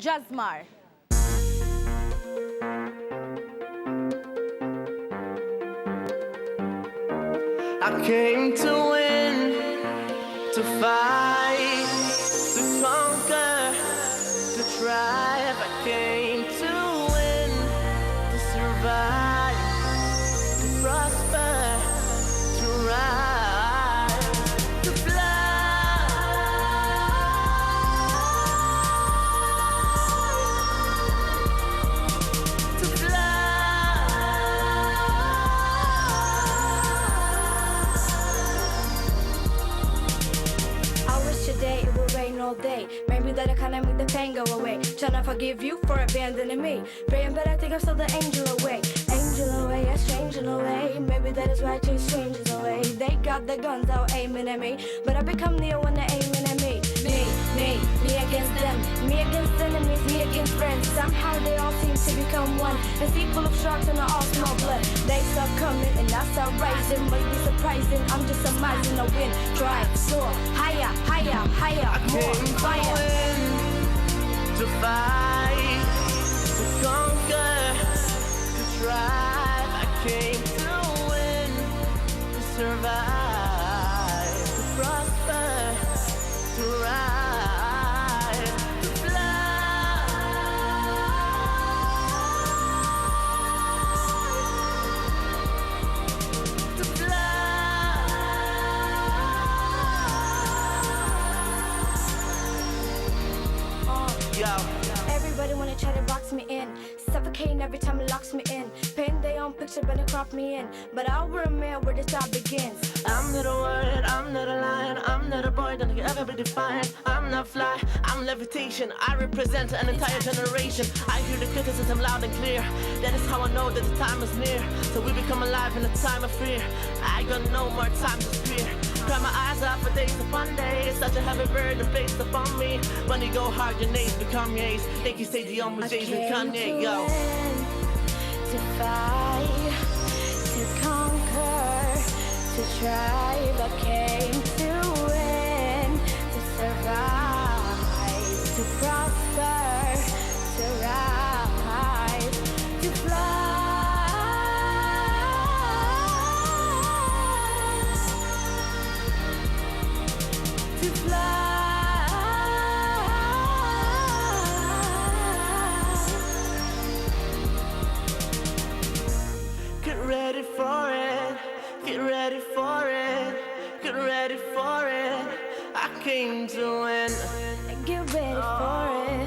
Jazzmar. I came to win, to fight, to conquer, to thrive. I came to win, to survive, to prosper, to rise, to fly, to fly. Today it will rain all day. Maybe that I kinda make the pain go away. Tryna forgive you for abandoning me. Praying, but I think I stole the angel away. Angel away, a stranger away. Maybe that is why I chase strangers away. They got the guns out aiming at me, but I become near when they're aiming at me. Me against them. Me against enemies, me against friends. Somehow they all seem to become one. The sea full of sharks and all small blood. They start coming and I start rising. Might be surprising, I'm just surmising the wind. Try, soar, higher, higher, higher. I came to fire. win, to fight, to conquer, to thrive. I came to win, to survive, to prosper, to rise, to fly, to fly. Yo. Everybody wanna try to box me in, suffocating every time it locks me in. Paint their own picture, better crop me in. But I'll remember where the start begins. I'm not a word, I'm not a lion, I'm not a boy that can ever be defined. I'm not fly, I'm levitation. I represent an entire generation. I hear the criticism loud and clear. That is how I know that the time is near. So we become alive in a time of fear. I got no more time to fear. Cry my eyes out for days upon days. Such a heavy burden placed upon me. When you go hard, your names become yays. Think you say the only days with Kanye, yo. To fight, to conquer, to thrive. I came to win, to survive, to prosper, to rise, to fly, to fly. Get ready for it, get ready for it, get ready for it. I came to win. Get ready for it.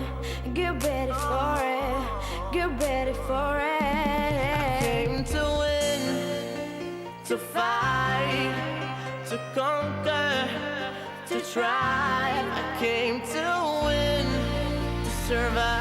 Get ready for it. Get ready for it. Came to win, to fight, to conquer, to thrive. I came to win, to survive.